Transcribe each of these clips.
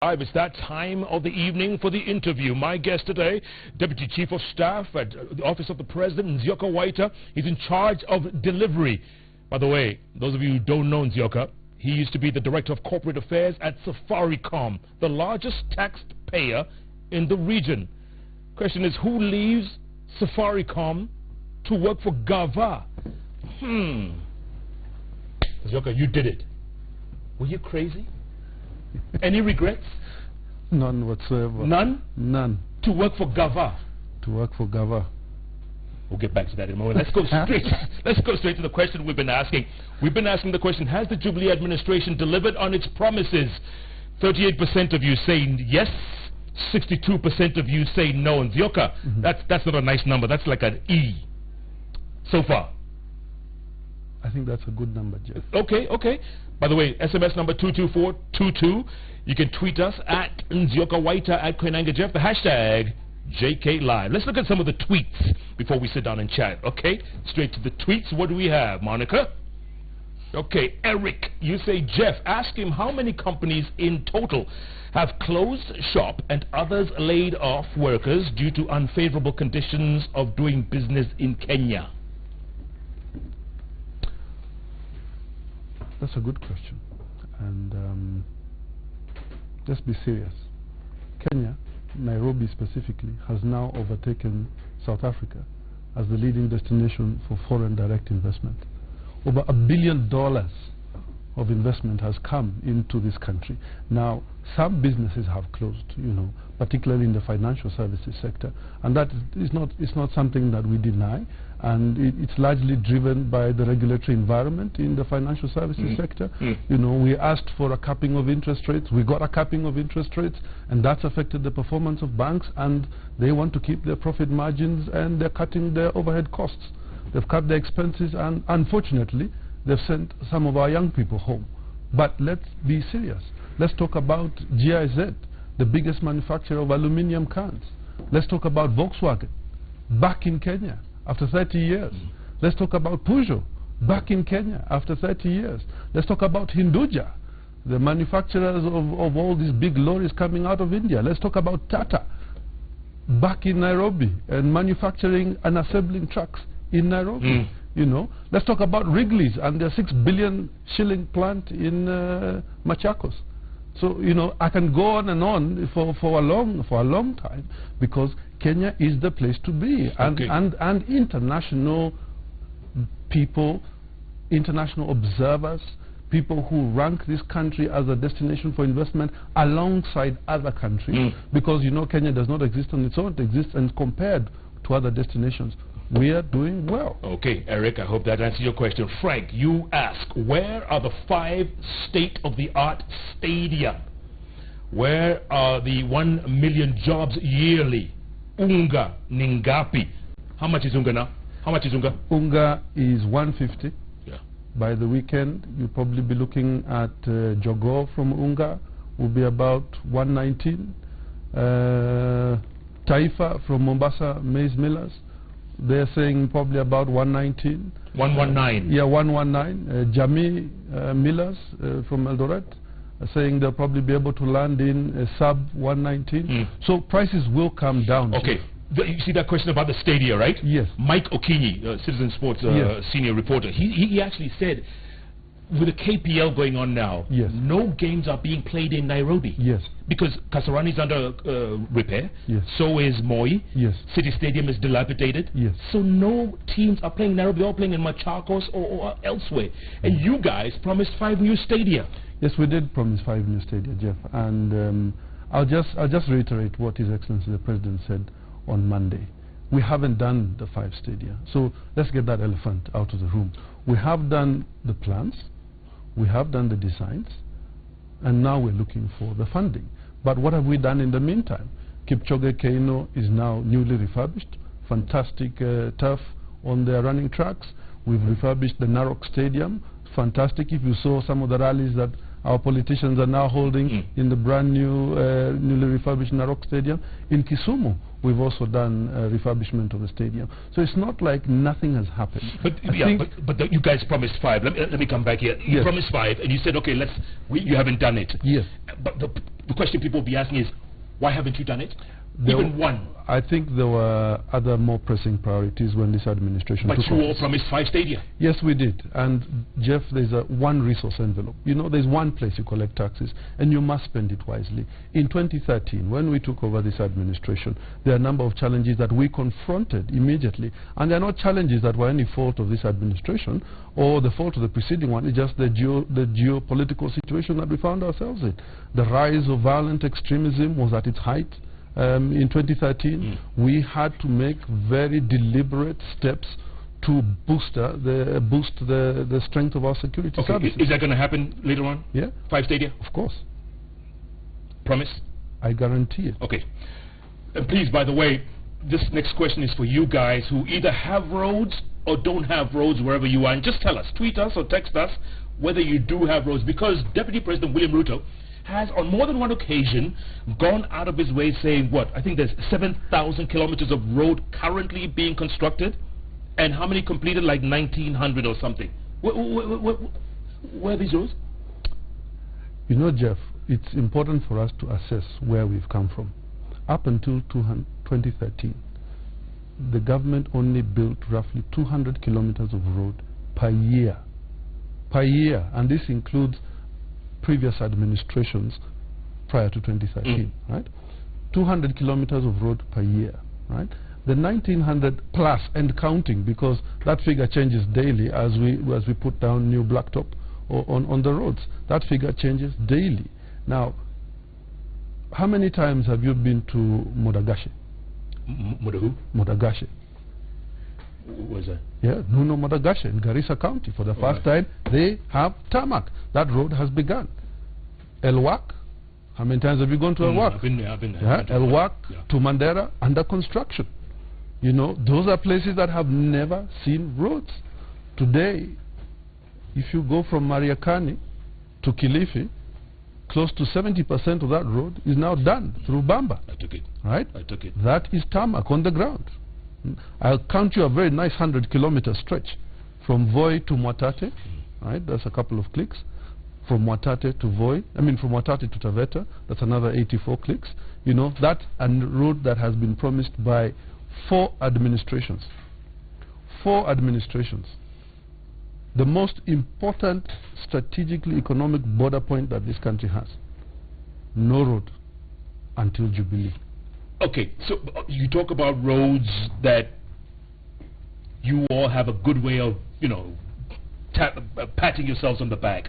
It's that time of the evening for the interview. My guest today, Deputy Chief of Staff at the Office of the President, Waita. He's in charge of delivery. By the way, those of you who don't know Nzioka, he used to be the Director of Corporate Affairs at Safaricom, the largest taxpayer in the region. Question is, who leaves Safaricom to work for Gava? Nzioka, you did it. Were you crazy? Any regrets? None whatsoever. None? None. To work for Gava? To work for Gava. We'll get back to that in a moment. Let's go straight to the question we've been asking. We've been asking the question, has the Jubilee administration delivered on its promises? 38% of you say yes, 62% of you say no. And Nzioka, that's not a nice number. That's like an E so far. I think that's a good number, Jeff. Okay. By the way, SMS number 22422. You can tweet us at Nzioka Waita at Koinage Jeff, the hashtag JK Live. Let's look at some of the tweets before we sit down and chat, okay? Straight to the tweets. What do we have, Monica? Okay, Eric, you say, Jeff, ask him how many companies in total have closed shop and others laid off workers due to unfavorable conditions of doing business in Kenya. That's a good question. And let's be serious. Kenya, Nairobi specifically, has now overtaken South Africa as the leading destination for foreign direct investment. Over $1 billion of investment has come into this country. Now, some businesses have closed, particularly in the financial services sector, and that is not something that we deny, and it's largely driven by the regulatory environment in the financial services sector. We asked for a capping of interest rates, we got a capping of interest rates, and that's affected the performance of banks, and they want to keep their profit margins, and they're cutting their overhead costs. They've cut their expenses, and unfortunately, they've sent some of our young people home. But let's be serious. Let's talk about GIZ, the biggest manufacturer of aluminium cans. Let's talk about Volkswagen, back in Kenya after 30 years. Let's talk about Peugeot, back in Kenya after 30 years. Let's talk about Hinduja, the manufacturers of all these big lorries coming out of India. Let's talk about Tata, back in Nairobi and manufacturing and assembling trucks in Nairobi. Let's talk about Wrigley's and their 6 billion shilling plant in Machakos. So, I can go on and on for a long time, because Kenya is the place to be. And international people, international observers, people who rank this country as a destination for investment alongside other countries, because Kenya does not exist on its own, it exists and compared to other destinations. We are doing well. Okay, Eric, I hope that answers your question. Frank, you ask, where are the 5 state-of-the-art stadia? Where are the 1 million jobs yearly? Unga, Ningapi. How much is Unga now? How much is Unga? Unga is 150. Yeah. By the weekend, you'll probably be looking at Jogo from Unga will be about 119. Taifa from Mombasa Maize Millers, they're saying probably about 119. 119? Yeah, 119. Jamii Millers from Eldoret are saying they'll probably be able to land in sub 119. So prices will come down. Okay. You see that question about the stadia, right? Yes. Mike Okinyi, Citizen Sports senior reporter, he actually said, with the KPL going on now, no games are being played in Nairobi. Yes. Because Kasarani is under repair. Yes. So is Moi. Yes. City Stadium is dilapidated. Yes. So no teams are playing in Nairobi. They're all playing in Machakos or elsewhere. And you guys promised 5 new stadia. Yes, we did promise 5 new stadia, Jeff. And I'll just reiterate what His Excellency the President said on Monday. We haven't done the 5 stadia. So let's get that elephant out of the room. We have done the plans. We have done the designs, and now we're looking for the funding. But what have we done in the meantime? Kipchoge Keino is now newly refurbished, fantastic turf on their running tracks. We've refurbished the Narok Stadium, fantastic. If you saw some of the rallies that our politicians are now holding in the brand new, newly refurbished Narok Stadium. In Kisumu, we've also done refurbishment of the stadium. So it's not like nothing has happened. But you guys promised 5. Let me come back here. You promised 5, and you said, okay, you haven't done it. Yes. But the question people will be asking is, why haven't you done it? Even one. I think there were other more pressing priorities when this administration took office. But you all promised 5 stadia. Yes, we did. And Jeff, there's one resource envelope. You know, there's one place you collect taxes, and you must spend it wisely. In 2013, when we took over this administration, there are a number of challenges that we confronted immediately. And they're not challenges that were any fault of this administration or the fault of the preceding one. It's just the geopolitical situation that we found ourselves in. The rise of violent extremism was at its height. In 2013, we had to make very deliberate steps to boost the strength of our security services. Is that going to happen later on? Yeah. 5 stadia? Of course. Promise? I guarantee it. Okay. And please, by the way, this next question is for you guys who either have roads or don't have roads wherever you are. And just tell us, tweet us or text us whether you do have roads, because Deputy President William Ruto has on more than one occasion gone out of his way saying, what, I think there's 7,000 kilometers of road currently being constructed, and how many completed? Like 1,900 or something. Where are these roads? You know, Jeff, it's important for us to assess where we've come from. Up until 2013, the government only built roughly 200 kilometers of road per year. Per year, and this includes previous administrations prior to 2013, right? 200 kilometers of road per year, right? The 1,900 plus and counting, because that figure changes daily as we put down new blacktop on the roads. That figure changes daily. Now, how many times have you been to Modagashi? Modagashi. Where's that? Yeah, Nuno Modagashi in Garissa County. For the first time, they have tarmac. That road has begun. Elwak. How many times have you gone to Elwak? I've been there. Yeah, Elwak to Mandera, under construction. You know, those are places that have never seen roads. Today, if you go from Mariakani to Kilifi, close to 70% of that road is now done through Bamba. I took it. Right? I took it. That is tarmac on the ground. I'll count you a very nice 100-kilometer stretch from Voi to Mwatate. Right? That's a couple of clicks. From Mwatate to Voi, from Mwatate to Taveta, that's another 84 clicks. You know, that's a road that has been promised by 4 administrations. 4 administrations. The most important strategically economic border point that this country has. No road until Jubilee. Okay, so you talk about roads that you all have a good way of, patting yourselves on the back.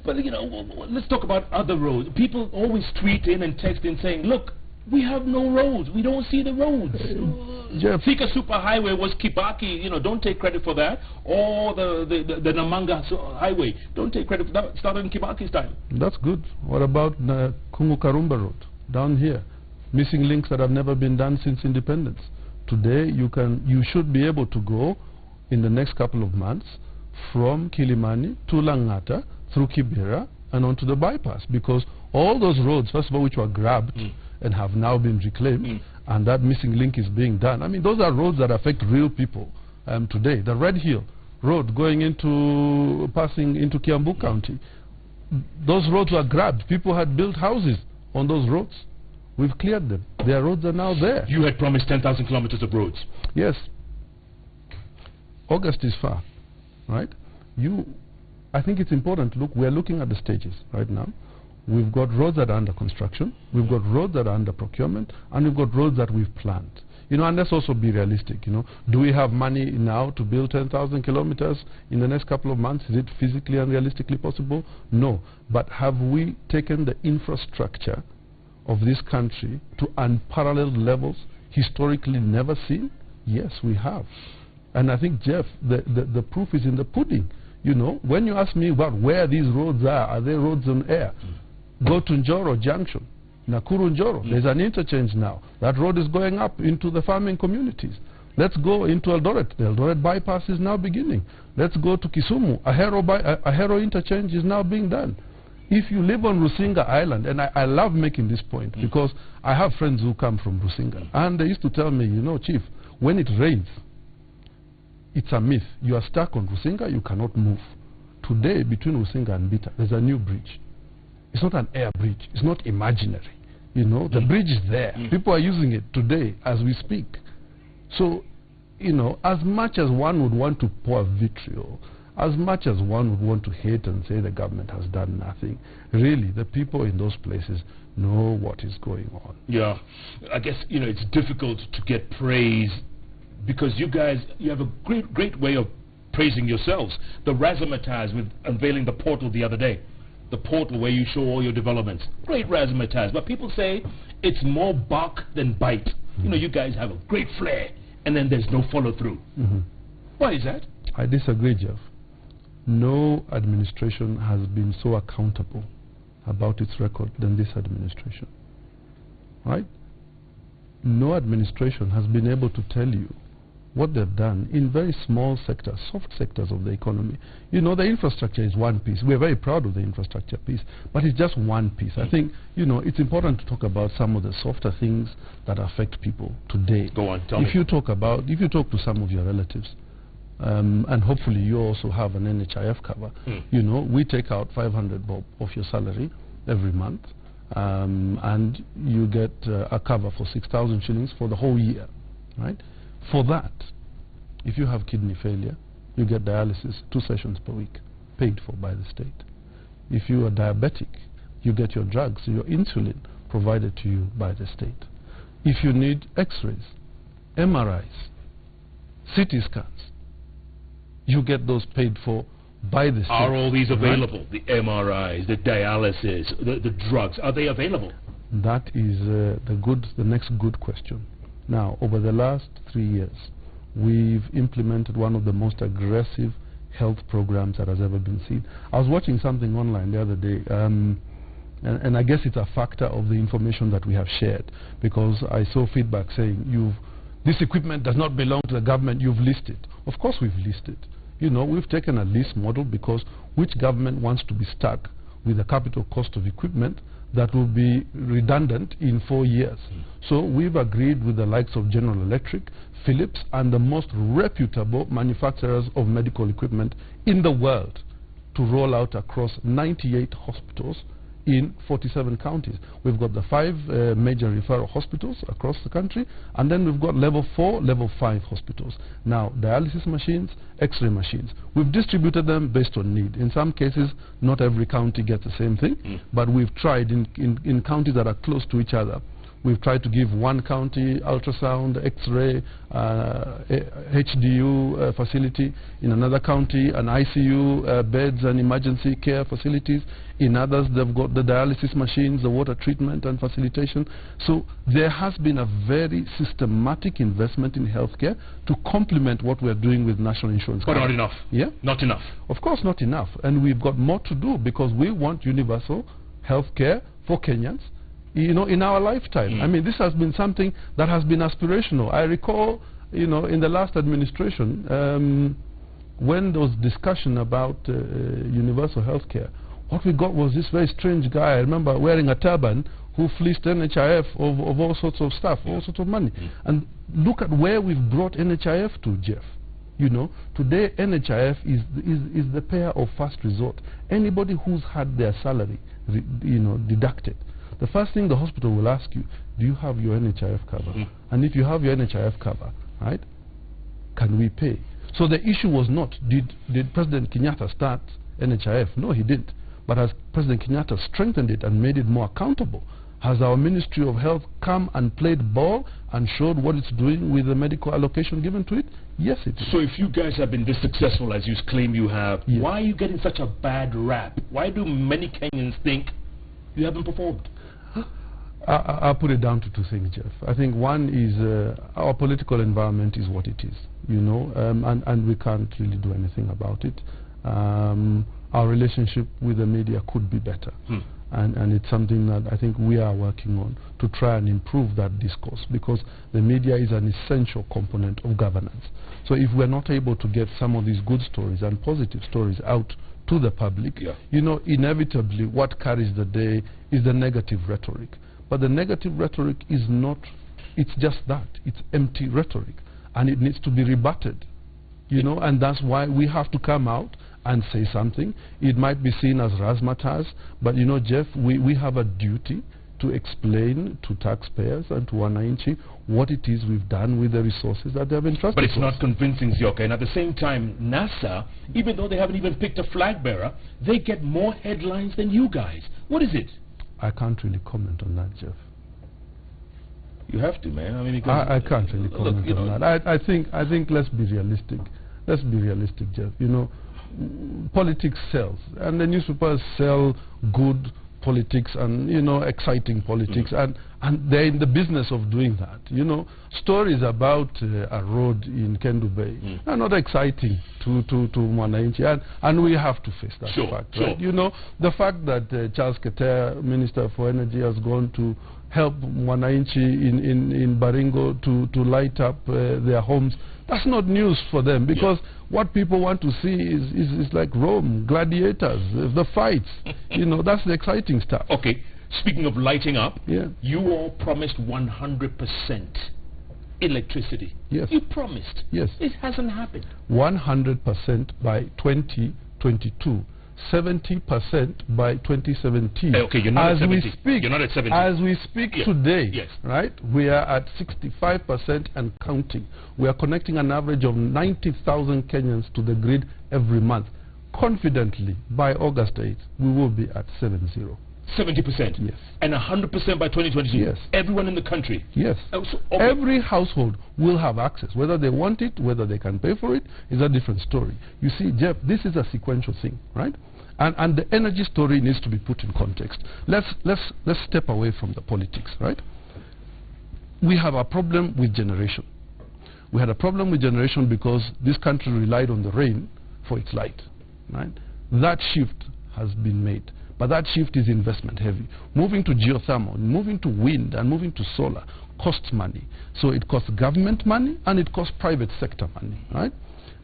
But, let's talk about other roads. People always tweet in and text in saying, look, we have no roads. We don't see the roads. Thika Superhighway was Kibaki. Don't take credit for that. Or the Namanga Highway. Don't take credit for that. It started in Kibaki's time. That's good. What about the Kungu Karumba Road down here? Missing links that have never been done since independence. Today, you should be able to go in the next couple of months from Kilimani to Langata through Kibera and onto the bypass, because all those roads, first of all, which were grabbed and have now been reclaimed, and that missing link is being done. Those are roads that affect real people today. The Red Hill Road passing into Kiambu County, those roads were grabbed. People had built houses on those roads. We've cleared them. Their roads are now there. You had promised 10,000 kilometers of roads. Yes. August is far, right? I think it's important to look. We're looking at the stages right now. We've got roads that are under construction. We've got roads that are under procurement. And we've got roads that we've planned. And let's also be realistic. Do we have money now to build 10,000 kilometers in the next couple of months? Is it physically and realistically possible? No. But have we taken the infrastructure of this country to unparalleled levels historically never seen? Yes, we have. And I think, Jeff, the proof is in the pudding. When you ask me about where these roads are they roads on air? Go to Njoro Junction, Nakuru Njoro. There's an interchange now. That road is going up into the farming communities. Let's go into Eldoret. The Eldoret bypass is now beginning. Let's go to Kisumu. Ahero interchange is now being done. If you live on Rusinga Island, and I love making this point because I have friends who come from Rusinga, and they used to tell me, Chief, when it rains, it's a myth. You are stuck on Rusinga, you cannot move. Today, between Rusinga and Bita, there's a new bridge. It's not an air bridge. It's not imaginary. You know, the bridge is there. People are using it today as we speak. So, you know, as much as one would want to pour vitriol, as much as one would want to hate and say the government has done nothing, really, the people in those places know what is going on. Yeah, I guess, you know, it's difficult to get praise because you guys, you have a great way of praising yourselves. The razzmatazz with unveiling the portal the other day. The portal where you show all your developments. Great razzmatazz. But people say it's more bark than bite. You know, you guys have a great flair, and then there's no follow-through. Why is that? I disagree, Jeff. No administration has been so accountable about its record than this administration. Right? No administration has been able to tell you what they've done in very small sectors, soft sectors of the economy. You know, the infrastructure is one piece. We're very proud of the infrastructure piece, but it's just one piece. I think, you know, it's important to talk about some of the softer things that affect people today. Go on, tell me. If you talk to some of your relatives, and hopefully you also have an NHIF cover, you know, we take out 500 bob of your salary every month, and you get a cover for 6,000 shillings for the whole year, right? For that, if you have kidney failure, you get dialysis 2 sessions per week, paid for by the state. If you are diabetic, you get your drugs, your insulin, provided to you by the state. If you need x-rays, MRIs, CT scans, you get those paid for by the state. Are all these available? Right? The MRIs, the dialysis, the drugs, are they available? That is the next good question. Now, over the last 3 years, we've implemented one of the most aggressive health programs that has ever been seen. I was watching something online the other day, and I guess it's a factor of the information that we have shared, because I saw feedback saying, this equipment does not belong to the government, you've leased it. Of course we've leased it. You know, we've taken a lease model because which government wants to be stuck with the capital cost of equipment that will be redundant in 4 years? So we've agreed with the likes of General Electric, Philips, and the most reputable manufacturers of medical equipment in the world to roll out across 98 hospitals in 47 counties. We've got the 5 major referral hospitals across the country, and then we've got level 4, level 5 hospitals. Now, dialysis machines, x-ray machines. We've distributed them based on need. In some cases, not every county gets the same thing, but we've tried in counties that are close to each other. We've tried to give one county ultrasound, x-ray, HDU facility. In another county, an ICU, beds and emergency care facilities. In others, they've got the dialysis machines, the water treatment and facilitation. So there has been a very systematic investment in healthcare to complement what we're doing with national insurance. But not enough. Yeah? Not enough. Of course not enough. And we've got more to do, because we want universal healthcare for Kenyans, you know, in our lifetime. I mean, this has been something that has been aspirational. I recall, you know, in the last administration, when there was discussion about universal health care, what we got was this very strange guy, I remember, wearing a turban, who fleeced NHIF of all sorts of stuff, all sorts of money. And look at where we've brought NHIF to, Jeff. You know, today NHIF is the payer of first resort. Anybody who's had their salary, you know, deducted, the first thing the hospital will ask you, do you have your NHIF cover? And if you have your NHIF cover, right, can we pay? So the issue was not, did President Kenyatta start NHIF? No, he didn't. But has President Kenyatta strengthened it and made it more accountable? Has our Ministry of Health come and played ball and showed what it's doing with the medical allocation given to it? Yes, it is. So if you guys have been this successful as you claim you have, why are you getting such a bad rap? Why do many Kenyans think you haven't performed? I'll put it down to 2 things, Jeff. I think one is our political environment is what it is, you know, and we can't really do anything about it. Our relationship with the media could be better. And it's something that I think we are working on to try and improve that discourse, because the media is an essential component of governance. So if we're not able to get some of these good stories and positive stories out to the public, you know, inevitably what carries the day is the negative rhetoric. But the negative rhetoric is not, it's just that, it's empty rhetoric, and it needs to be rebutted, you know, and that's why we have to come out and say something. It might be seen as razzmatazz, but you know, Jeff, we have a duty to explain to taxpayers and to Wananchi what it is we've done with the resources that they have entrusted. But it's not convincing, Zioka. And at the same time, NASA, even though they haven't even picked a flag bearer, they get more headlines than you guys. What is it? I can't really comment on that, Jeff. You have to, man. I mean, I can't really comment on that. I think let's be realistic. Let's be realistic, Jeff. You know, politics sells, and the newspapers sell good politics and, you know, exciting politics, and they're in the business of doing that. You know, stories about a road in Kendu Bay are not exciting to Wananchi, and we have to face that fact. Right? You know, the fact that Charles Keter, Minister for Energy, has gone to help Wananchi in Baringo to light up their homes, that's not news for them, because what people want to see is like Rome, gladiators, the fights. You know, that's the exciting stuff. Okay, speaking of lighting up, you all promised 100% electricity. Yes. You promised. Yes. It hasn't happened. 100% by 2022. 70% by 2017. Okay, you're not as at 70. We speak, you're not at 70. As we speak today, yes, right, we are at 65% and counting. We are connecting an average of 90,000 Kenyans to the grid every month. Confidently, by August 8th, we will be at 70. 70%? Yes. And 100% by 2022? Yes. Everyone in the country? Yes. Every household will have access. Whether they want it, whether they can pay for it, is a different story. You see, Jeff, this is a sequential thing, right? And the energy story needs to be put in context. Let's step away from the politics, right? We have a problem with generation. We had a problem with generation because this country relied on the rain for its light, right? That shift has been made. But that shift is investment heavy. Moving to geothermal, moving to wind, and moving to solar costs money. So it costs government money and it costs private sector money, right?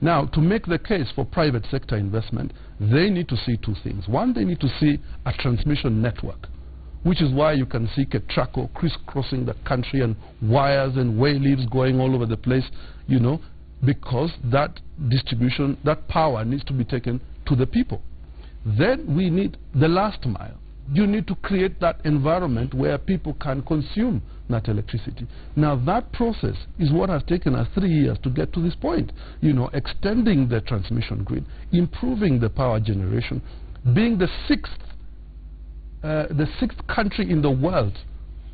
Now, to make the case for private sector investment, they need to see two things. One, they need to see a transmission network, which is why you can see Ketraco crisscrossing the country and wires and way leaves going all over the place, you know, because that distribution, that power needs to be taken to the people. Then we need the last mile. You need to create that environment where people can consume that electricity. Now that process is what has taken us 3 years to get to this point. You know, extending the transmission grid, improving the power generation, being the sixth country in the world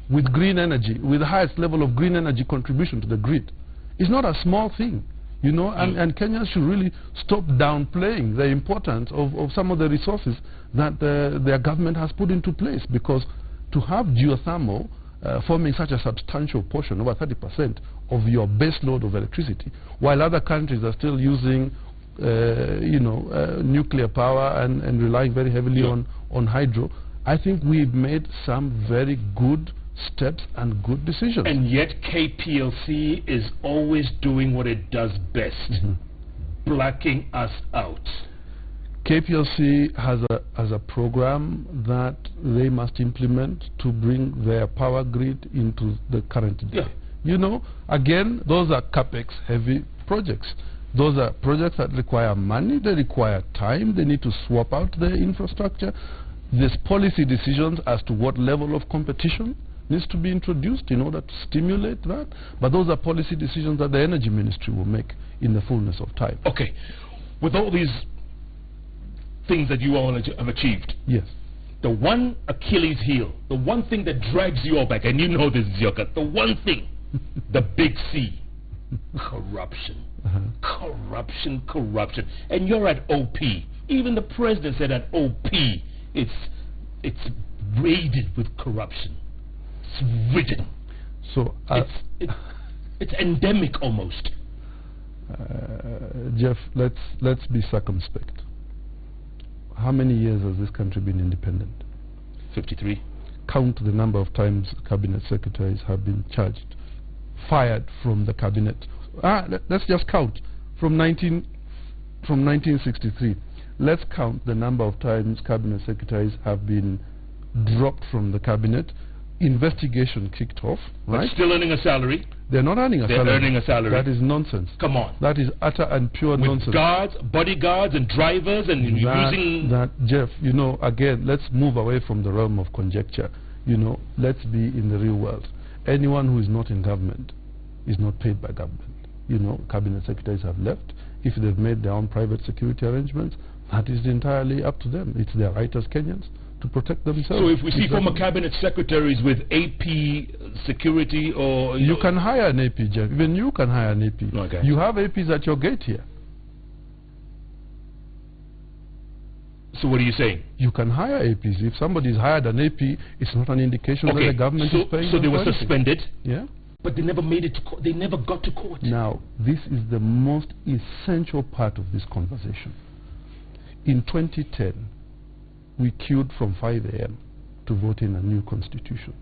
with green energy, with the highest level of green energy contribution to the grid. It's not a small thing. You know, and Kenyans should really stop downplaying the importance of some of the resources that their government has put into place, because to have geothermal forming such a substantial portion, over 30% of your base load of electricity, while other countries are still using you know, nuclear power and relying very heavily on hydro, I think we've made some very good steps and good decisions. And yet KPLC is always doing what it does best, blacking us out. KPLC has a program that they must implement to bring their power grid into the current day. You know, again, those are capex heavy projects. Those are projects that require money, they require time, they need to swap out their infrastructure. There's policy decisions as to what level of competition needs to be introduced in order to stimulate that. But those are policy decisions that the Energy Ministry will make in the fullness of time. Okay. With all these things that you all have achieved, yes, the one Achilles heel, the one thing that drags you all back, and you know this, Zioka, the one thing, the big C, corruption. Corruption, corruption. And you're at OP. Even the president said at OP, it's raided with corruption. It's ridden. So it's endemic almost. Jeff, let's be circumspect. How many years has this country been independent? 53. Count the number of times cabinet secretaries have been charged, fired from the cabinet. Let's just count from 1963. Let's count the number of times cabinet secretaries have been dropped from the cabinet. investigation kicked off, right? But still earning a salary. They're not earning a salary. They're earning a salary. That is nonsense. Come on. That is utter and pure nonsense. With guards, bodyguards, and drivers, and using... Jeff, you know, again, let's move away from the realm of conjecture. You know, let's be in the real world. Anyone who is not in government is not paid by government. You know, cabinet secretaries have left. If they've made their own private security arrangements, that is entirely up to them. It's their right as Kenyans to protect themselves. So if we see former cabinet secretaries with AP security or... You can hire an AP, Jeff. Even you can hire an AP. Okay. You have APs at your gate here. So what are you saying? You can hire APs. If somebody's hired an AP, it's not an indication that the government is paying. So they were suspended? Yeah. But they never made it to court. They never got to court. Now, this is the most essential part of this conversation. In 2010, we queued from 5 a.m. to vote in a new constitution.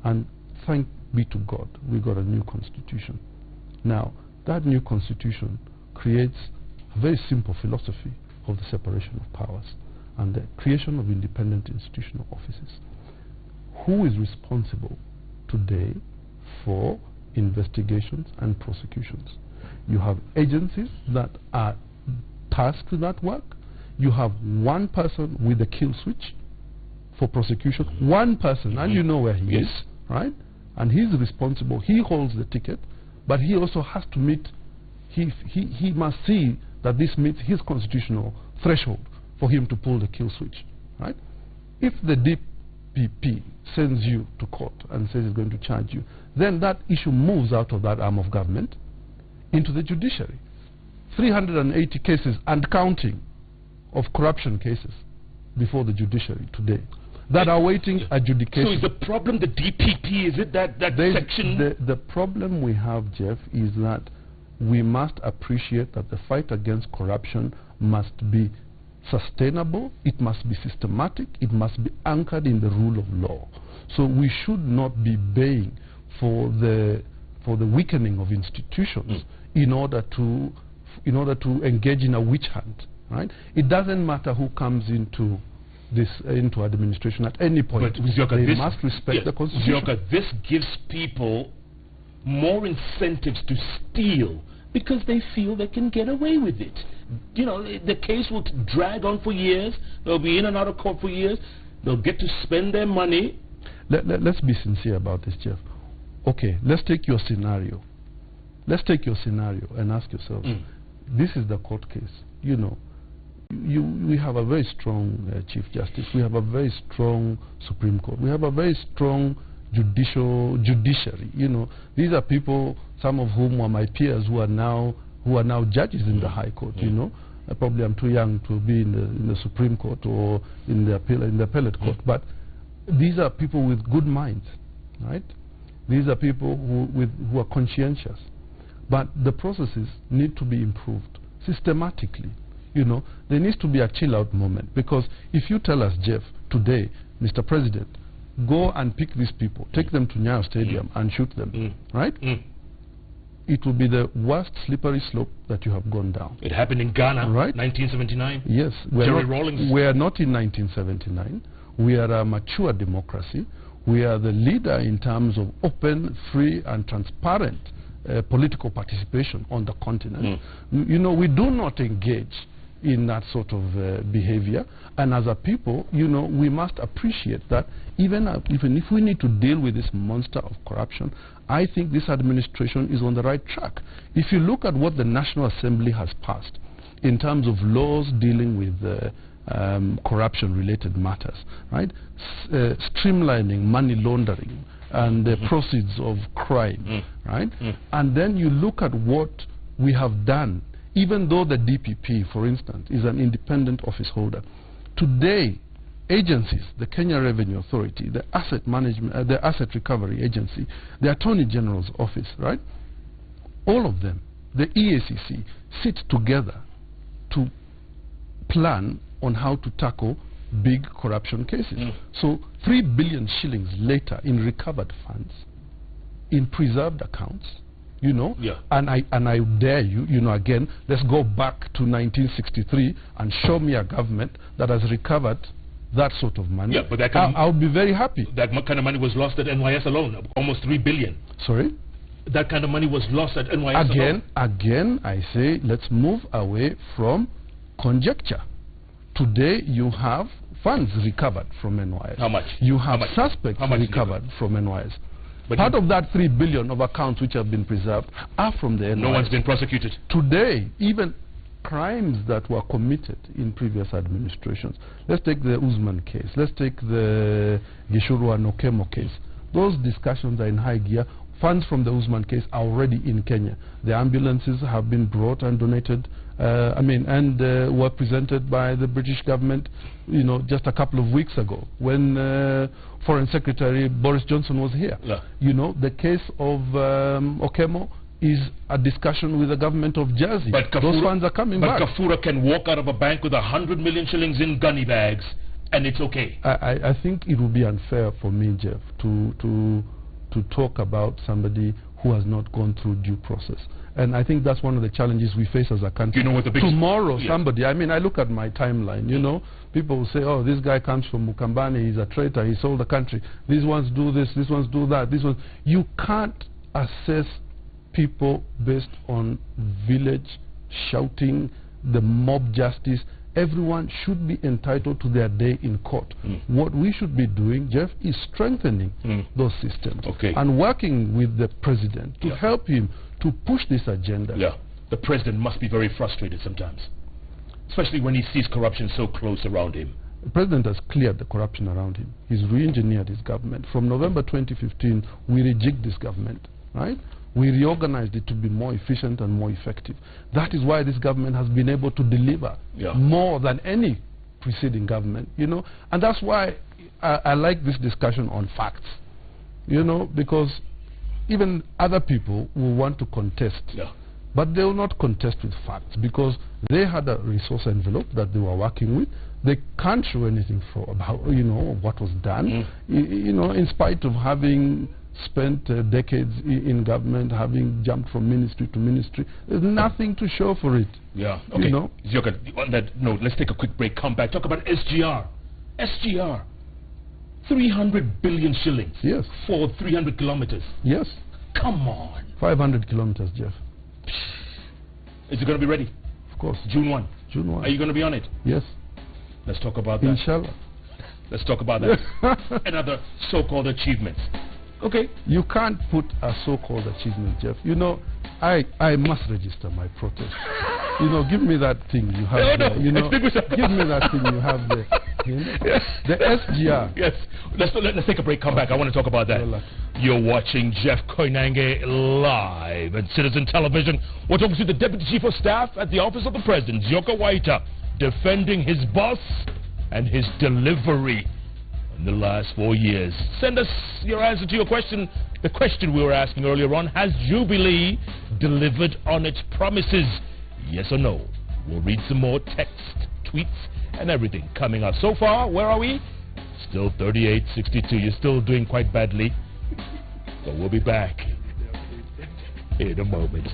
And thank be to God, we got a new constitution. Now, that new constitution creates a very simple philosophy of the separation of powers and the creation of independent institutional offices. Who is responsible today for investigations and prosecutions? You have agencies that are tasked with that work. You have one person with a kill switch for prosecution. One person, and you know where he is, right? And he's responsible. He holds the ticket, but he also has to meet, he must see that this meets his constitutional threshold for him to pull the kill switch, right? If the DPP sends you to court and says it's going to charge you, then that issue moves out of that arm of government into the judiciary. 380 cases and counting of corruption cases before the judiciary today that are waiting adjudication. So is the problem the DPP? Is it that section? The problem we have, Jeff, is that we must appreciate that the fight against corruption must be sustainable, it must be systematic, it must be anchored in the rule of law. So we should not be baying for the weakening of institutions in order to engage in a witch hunt. Right? It doesn't matter who comes into administration at any point. But Zioka, they must respect the Constitution. Zioka, this gives people more incentives to steal because they feel they can get away with it. You know, the case will drag on for years. They'll be in and out of court for years. They'll get to spend their money. Let's be sincere about this, Jeff. Okay, let's take your scenario. Let's take your scenario and ask yourself, this is the court case. You know, we have a very strong Chief Justice. We have a very strong Supreme Court. We have a very strong judiciary. You know, these are people, some of whom are my peers, who are now judges in the High Court. You know, probably I'm too young to be in the Supreme Court or in the appellate court. But these are people with good minds, right? These are people who are conscientious. But the processes need to be improved systematically. You know, there needs to be a chill-out moment, because if you tell us, Jeff, today, Mr. President, go and pick these people, take them to Nyayo Stadium and shoot them, right? It will be the worst slippery slope that you have gone down. It happened in Ghana, right? 1979. Yes. Rawlings. We are not in 1979. We are a mature democracy. We are the leader in terms of open, free, and transparent political participation on the continent. You know, we do not engage in that sort of behavior, and as a people, you know, we must appreciate that even if we need to deal with this monster of corruption, I think this administration is on the right track. If you look at what the National Assembly has passed in terms of laws dealing with corruption-related matters, right? Streamlining money laundering and the proceeds of crime, right? And then you look at what we have done. Even though the DPP, for instance, is an independent office holder, today agencies, the Kenya Revenue Authority, the Asset Management, the Asset Recovery Agency, the Attorney General's office, right? All of them, the EACC, sit together to plan on how to tackle big corruption cases. So 3 billion shillings later in recovered funds, in preserved accounts, you know, and I dare you, you know, again, let's go back to 1963 and show me a government that has recovered that sort of money, Yeah, but that kind I'll be very happy. That kind of money was lost at NYS alone, almost 3 billion. Sorry? That kind of money was lost at NYS alone. Again, I say let's move away from conjecture. Today you have funds recovered from NYS. How much? You have suspects recovered from NYS. But part of that 3 billion of accounts which have been preserved are from the NYS. No one's been prosecuted. Today, even crimes that were committed in previous administrations. Let's take the Usman case. Let's take the Gishuru and Okemo case. Those discussions are in high gear. Funds from the Usman case are already in Kenya. The ambulances have been brought and donated, were presented by the British government, just a couple of weeks ago when Foreign Secretary Boris Johnson was here. Yeah. The case of Okemo is a discussion with the government of Jersey. But those funds are coming back. But Kafura can walk out of a bank with 100 million shillings in gunny bags, and it's okay. I think it would be unfair for me, Jeff, to talk about somebody who has not gone through due process. And I think that's one of the challenges we face as a country. What the biggest... Tomorrow, somebody, I look at my timeline, people will say, oh, this guy comes from Mukambani, he's a traitor, he sold the country. These ones do this, these ones do that, these ones... You can't assess people based on village shouting, the mob justice. Everyone should be entitled to their day in court. What we should be doing, Jeff, is strengthening those systems and working with the president to help him to push this agenda. Yeah, the president must be very frustrated sometimes, especially when he sees corruption so close around him. The president has cleared the corruption around him. He's re-engineered his government. From November 2015, we rejigged this government, right? We reorganized it to be more efficient and more effective. That is why this government has been able to deliver more than any preceding government, And that's why I like this discussion on facts, because even other people will want to contest. But they will not contest with facts because they had a resource envelope that they were working with. They can't show anything about what was done, in spite of having spent decades in government, having jumped from ministry to ministry. There's nothing to show for it. Yeah, okay. Zioka, on that note, let's take a quick break, come back, talk about SGR. SGR, 300 billion shillings. Yes. For 300 kilometers. Yes. Come on. 500 kilometers, Jeff. Is it going to be ready? Of course. June 1. June 1. Are you going to be on it? Yes. Let's talk about that. Inshallah. Let's talk about that. And other so-called achievements. Okay. You can't put a so-called achievement, Jeff. I must register my protest. Give me that thing you have there. Give me that thing you have there. The SGR. Yes. Let's take a break, come back. I want to talk about that. You're watching Jeff Koinage live at Citizen Television. We're talking to the Deputy Chief of Staff at the Office of the President, Waita, defending his boss and his delivery in the last 4 years. Send us your answer to your question. The question we were asking earlier on, has Jubilee delivered on its promises? Yes or no? We'll read some more text, tweets, and everything coming up. So far, where are we? Still 38-62. You're still doing quite badly. But we'll be back in a moment.